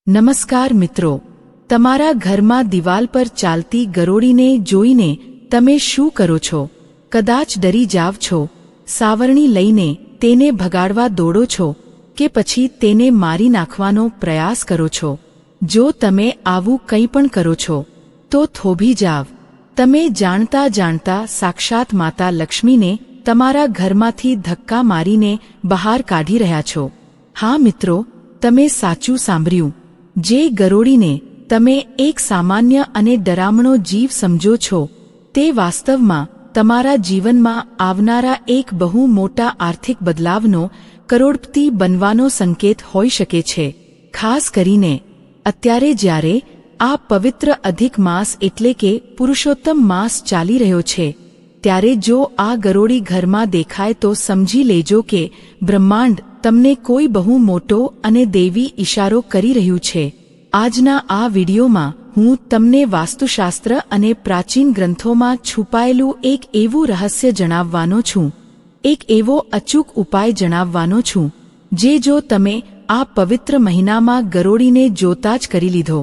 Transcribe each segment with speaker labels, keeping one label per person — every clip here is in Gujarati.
Speaker 1: નમસ્કાર મિત્રો, તમારા ઘરમાં દિવાલ પર ચાલતી ગરોળીને જોઈને તમે શું કરો છો? કદાચ ડરી જાવ છો, સાવરણી લઈને તેને ભગાડવા દોડો છો કે પછી તેને મારી નાખવાનો પ્રયાસ કરો છો? જો તમે આવું કંઈ પણ કરો છો તો થોભી જાવ. તમે જાણતા જાણતા સાક્ષાત માતા લક્ષ્મીને તમારા ઘરમાંથી ધક્કા મારીને બહાર કાઢી રહ્યા છો. હા મિત્રો, તમે સાચું સાંભળ્યું. જે ગરોળીને તમે એક સામાન્ય અને ડરામણો જીવ સમજો છો, તે વાસ્તવમાં તમારા જીવનમાં આવનારા એક બહુ મોટા આર્થિક બદલાવનો, કરોડપતિ બનવાનો સંકેત હોઈ શકે છે. ખાસ કરીને અત્યારે જ્યારે આ પવિત્ર અધિક માસ એટલે કે પુરુષોત્તમ માસ ચાલી રહ્યો છે, ત્યારે જો આ ગરોળી ઘરમાં દેખાય તો સમજી લેજો કે બ્રહ્માંડ તમને કોઈ બહુ મોટો અને દૈવી ઇશારો કરી રહ્યું છે. આજના આ વિડીયોમાં હું તમને વાસ્તુશાસ્ત્ર અને પ્રાચીન ગ્રંથોમાં છુપાયેલું એક એવું રહસ્ય જણાવવાનો છું, એક એવો અચૂક ઉપાય જણાવવાનો છું, જે જો તમે આ પવિત્ર મહિનામાં ગરોળીને જોતા જ કરી લીધો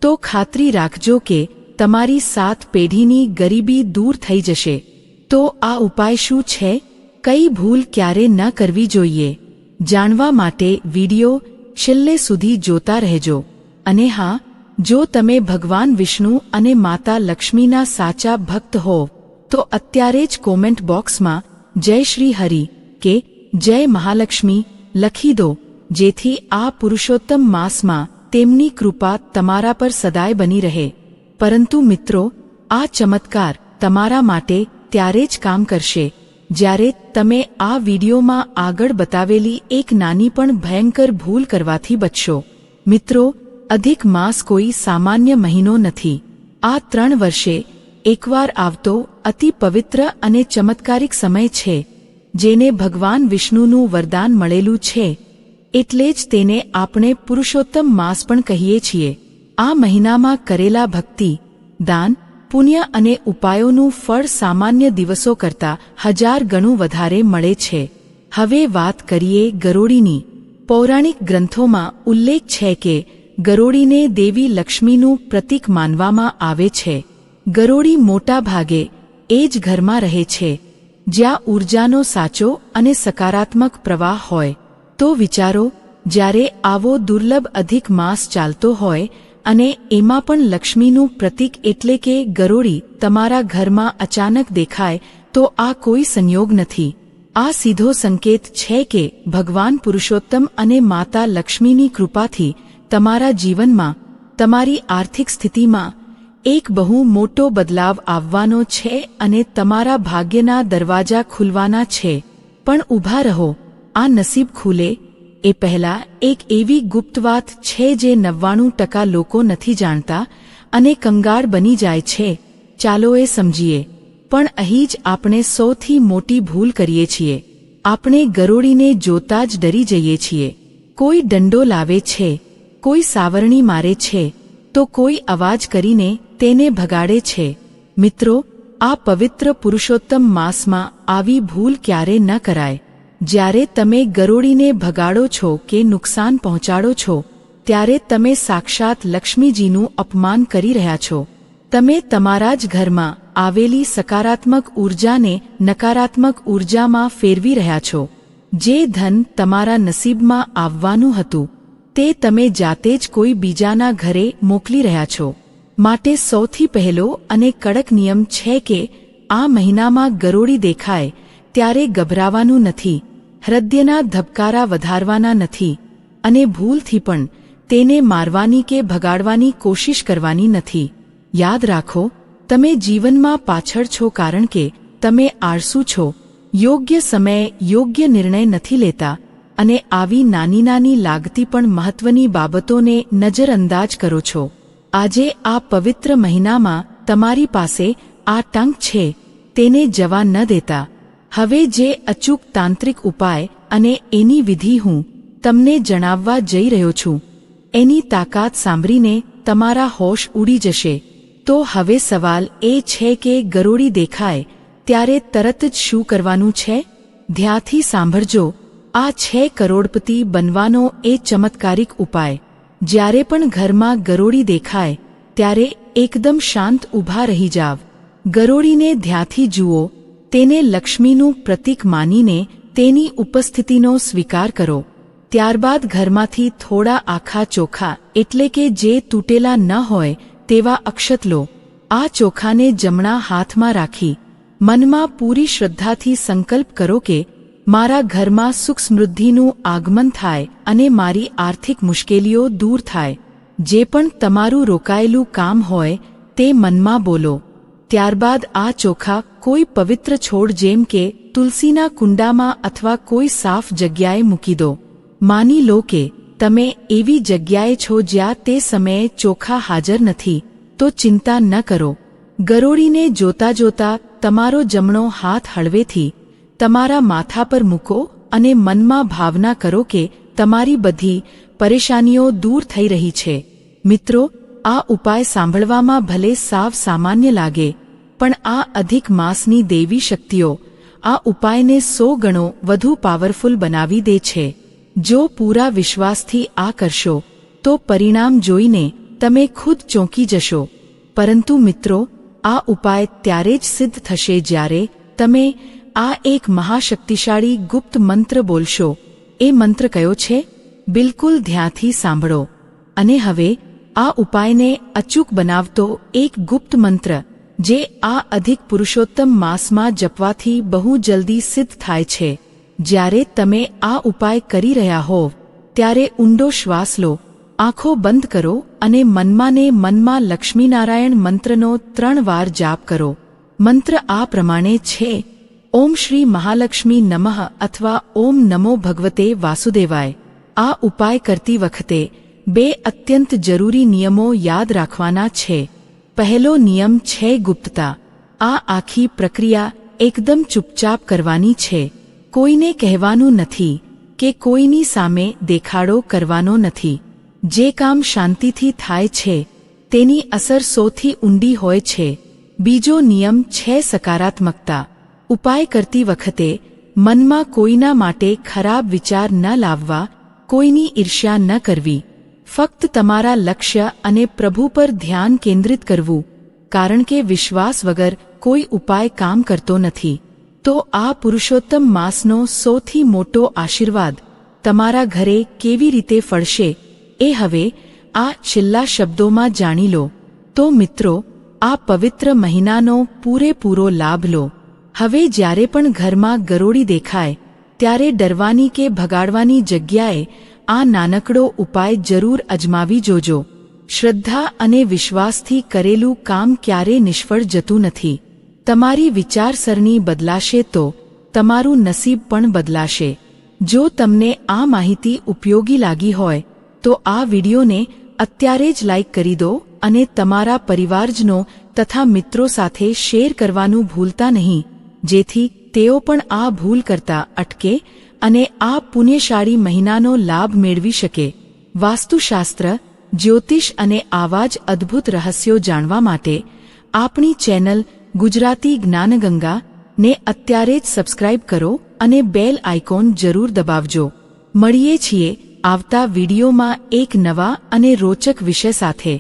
Speaker 1: તો ખાતરી રાખજો કે તમારી 7 પેઢીની ગરીબી દૂર થઈ જશે. તો આ ઉપાય શું છે? કઈ ભૂલ ક્યારે ન કરવી જોઈએ? જાણવા માટે વિડિયો છેલ્લે સુધી જોતા રહેજો. અને હા, જો તમે ભગવાન વિષ્ણુ અને માતા લક્ષ્મીના સાચા ભક્ત હોવ તો અત્યારે જ કોમેન્ટ બોક્સમાં જય શ્રી હરિ કે જય મહાલક્ષ્મી લખી દો, જેથી આ પુરુષોત્તમ માસમાં તેમની કૃપા તમારા પર સદાય બની રહે. પરંતુ મિત્રો, આ ચમત્કાર તમારા માટે ત્યારે જ કામ કરશે જ્યારે તમે આ વિડીયોમાં આગળ બતાવેલી એક નાની પણ ભયંકર ભૂલ કરવાથી બચશો. મિત્રો, અધિક માસ કોઈ સામાન્ય મહિનો નથી. આ 3 વર્ષે એકવાર આવતો અતિ પવિત્ર અને ચમત્કારિક સમય છે, જેને ભગવાન વિષ્ણુનું વરદાન મળેલું છે. એટલે જ તેને આપણે પુરુષોત્તમ માસ પણ કહીએ છીએ. આ મહિનામાં કરેલા ભક્તિ, દાન, પુણ્ય અને ઉપાયોનું ફળ સામાન્ય દિવસો કરતાં 1000 ગણું વધારે મળે છે. હવે વાત કરીએ ગરોળીની. પૌરાણિક ગ્રંથોમાં ઉલ્લેખ છે કે ગરોળીને દેવી લક્ષ્મીનું પ્રતીક માનવામાં આવે છે. ગરોળી મોટા ભાગે એ જ ઘરમાં રહે છે જ્યાં ઊર્જાનો સાચો અને સકારાત્મક પ્રવાહ હોય. તો વિચારો, જ્યારે આવો દુર્લભ અધિક માસ ચાલતો હોય અને એમાં પણ લક્ષ્મીનું પ્રતીક એટલે કે ગરોળી તમારા ઘરમાં અચાનક દેખાય, તો આ કોઈ સંયોગ નથી. આ સીધો સંકેત છે કે ભગવાન પુરુષોત્તમ અને માતા લક્ષ્મીની કૃપાથી તમારા જીવનમાં, તમારી આર્થિક સ્થિતિમાં એક બહુ મોટો બદલાવ આવવાનો છે અને તમારા ભાગ્યના દરવાજા ખુલવાના છે. પણ ઊભા રહો, આ નસીબ ખુલે એ પહેલા એક એવી ગુપ્ત વાત છે જે 99% લોકો નથી જાણતા અને કંગાળ બની જાય છે. ચાલો એ સમજીએ. પણ અહીં જ આપણે સૌથી મોટી ભૂલ કરીએ છીએ. આપણે ગરોળીને જોતા જ ડરી જઈએ છીએ. કોઈ દંડો લાવે છે, કોઈ સાવરણી મારે છે, તો કોઈ અવાજ કરીને તેને ભગાડે છે. મિત્રો, આ પવિત્ર પુરુષોત્તમ માસમાં આવી ભૂલ ક્યારે ન કરાય. જ્યારે તમે ગરોળીને ભગાડો છો કે નુકસાન પહોંચાડો છો, ત્યારે તમે સાક્ષાત લક્ષ્મીજીનું અપમાન કરી રહ્યા છો. તમે તમારા જ ઘરમાં આવેલી સકારાત્મક ઊર્જાને નકારાત્મક ઊર્જામાં ફેરવી રહ્યા છો. જે ધન તમારા નસીબમાં આવવાનું હતું, તે તમે જાતે જ કોઈ બીજાના ઘરે મોકલી રહ્યા છો. માટે સૌથી પહેલો અને કડક નિયમ છે કે આ મહિનામાં ગરોળી દેખાય ત્યારે ગભરાવાનું નથી, હૃદયના ધબકારા વધારવાના નથી અને ભૂલથી પણ તેને મારવાની કે ભગાડવાની કોશિશ કરવાની નથી. યાદ રાખો, તમે જીવનમાં પાછળ છો કારણ કે તમે આળસુ છો, યોગ્ય સમયે યોગ્ય નિર્ણય નથી લેતા અને આવી નાની નાની લાગતી પણ મહત્વની બાબતોને નજરઅંદાજ કરો છો. આજે આ પવિત્ર મહિનામાં તમારી પાસે આ ટંક છે, તેને જવા ન દેતા. હવે જે અચૂક તાંત્રિક ઉપાય અને એની વિધિ હું તમને જણાવવા જઈ રહ્યો છું, એની તાકાત સાંભળીને તમારા હોશ ઉડી જશે. તો હવે સવાલ એ છે કે ગરોળી દેખાય ત્યારે તરત જ શું કરવાનું છે? ધ્યાનથી સાંભળજો. આ છે કરોડપતિ બનવાનો એ ચમત્કારિક ઉપાય. જ્યારે પણ ઘરમાં ગરોળી દેખાય ત્યારે એકદમ શાંત ઊભા રહી જાવ. ગરોળીને ધ્યાનથી જુઓ, તેને લક્ષ્મીનું પ્રતીક માનીને તેની ઉપસ્થિતિનો સ્વીકાર કરો. ત્યારબાદ ઘરમાંથી થોડા આખા ચોખા એટલે કે જે તૂટેલા ન હોય તેવા અક્ષત લો. આ ચોખાને જમણા હાથમાં રાખી મનમાં પૂરી શ્રદ્ધાથી સંકલ્પ કરો કે મારા ઘરમાં સુખ સમૃદ્ધિનું આગમન થાય અને મારી આર્થિક મુશ્કેલીઓ દૂર થાય. જે પણ તમારું રોકાયેલું કામ હોય તે મનમાં બોલો. ત્યારબાદ આ ચોખા કોઈ પવિત્ર છોડ જેમ કે તુલસીના કુંડામાં અથવા કોઈ સાફ જગ્યાએ મૂકી દો. માની લો કે તમે એવી જગ્યાએ છો જ્યાં તે સમયે ચોખા હાજર નથી, તો ચિંતા ન કરો. ગરોળીને જોતા જોતા તમારો જમણો હાથ હળવેથી તમારા માથા પર મૂકો અને મનમાં ભાવના કરો કે તમારી બધી પરેશાનીઓ દૂર થઈ રહી છે. મિત્રો, આ ઉપાય સાંભળવામાં ભલે સાવ સામાન્ય લાગે, પણ આ અધિક માસની દેવી શક્તિઓ આ ઉપાયને 100 ગણો વધુ પાવરફુલ બનાવી દે છે. જો પૂરા વિશ્વાસથી આ કરશો તો પરિણામ જોઈને તમે ખુદ ચોંકી જશો. પરંતુ મિત્રો, આ ઉપાય ત્યારે જ સિદ્ધ થશે જ્યારે તમે આ એક મહાશક્તિશાળી ગુપ્ત મંત્ર બોલશો. એ મંત્ર કયો છે? બિલકુલ ધ્યાનથી સાંભળો. અને હવે આ ઉપાયને અચૂક બનાવતો એક ગુપ્ત મંત્ર જે આ અધિક પુરુષોત્તમ માસમાં જપવાથી બહુ જલ્દી સિદ્ધ થાય છે. જ્યારે તમે આ ઉપાય કરી રહ્યા હોવ ત્યારે ઊંડો શ્વાસ લો, આંખો બંધ કરો અને મનમાં લક્ષ્મીનારાયણ મંત્રનો 3 વાર જાપ કરો. મંત્ર આ પ્રમાણે છે: ઓમ શ્રી મહાલક્ષ્મી નમઃ અથવા ઓમ નમો ભગવતે વાસુદેવાય. આ ઉપાય કરતી વખતે 2 અત્યંત જરૂરી નિયમો યાદ રાખવાના છે. પહેલો નિયમ છે ગુપ્તતા. આ આખી પ્રક્રિયા એકદમ ચૂપચાપ કરવાની છે. કોઈને કહેવાનું નથી કે કોઈની સામે દેખાડો કરવાનો નથી. જે કામ શાંતિથી થાય છે તેની અસર સૌથી ઊંડી હોય છે. બીજો નિયમ છે સકારાત્મકતા. ઉપાય કરતી વખતે મનમાં કોઈના માટે ખરાબ વિચાર ન લાવવા, કોઈની ઈર્ષ્યા ન કરવી. ફક્ત તમારા લક્ષ્ય અને પ્રભુ પર ધ્યાન કેન્દ્રિત કરવું, કારણ કે વિશ્વાસ વગર કોઈ ઉપાય કામ કરતો નથી. તો આ પુરુષોત્તમ માસનો સૌથી મોટો આશીર્વાદ તમારા ઘરે કેવી રીતે ફળશે એ હવે આ છેલ્લા શબ્દોમાં જાણી લો. તો મિત્રો, આ પવિત્ર મહિનાનો પૂરેપૂરો લાભ લો. હવે જ્યારે પણ ઘરમાં ગરોળી દેખાય ત્યારે ડરવાની કે ભગાડવાની જગ્યાએ આ નાનકડો ઉપાય જરૂર અજમાવી જોજો. શ્રદ્ધા અને વિશ્વાસથી કરેલું કામ ક્યારે નિષ્ફળ જતું નથી. તમારી વિચારસરણી બદલાશે તો તમારું નસીબ પણ બદલાશે. જો તમને આ માહિતી ઉપયોગી લાગી હોય તો આ વિડિયોને અત્યારે જ લાઇક કરી દો અને તમારા પરિવારજનો તથા મિત્રો સાથે શેર કરવાનું ભૂલતા નહીં, જેથી તેઓ પણ આ ભૂલ કરતા અટકે અને આ પુણ્યશાળી મહિનાનો લાભ મેળવી શકે. વાસ્તુશાસ્ત્ર, જ્યોતિષ અને આવા જ અદ્ભુત રહસ્યો જાણવા માટે આપણી ચેનલ ગુજરાતી જ્ઞાનગંગા ને અત્યારે જ સબસ્ક્રાઇબ કરો અને બેલ આઇકોન જરૂર દબાવજો. મળીએ છીએ આવતા વિડીયોમાં એક નવા અને રોચક વિષય સાથે.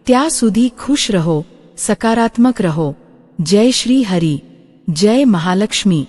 Speaker 1: ત્યાં સુધી ખુશ રહો, સકારાત્મક રહો. જય શ્રી હરિ, જય મહાલક્ષ્મી.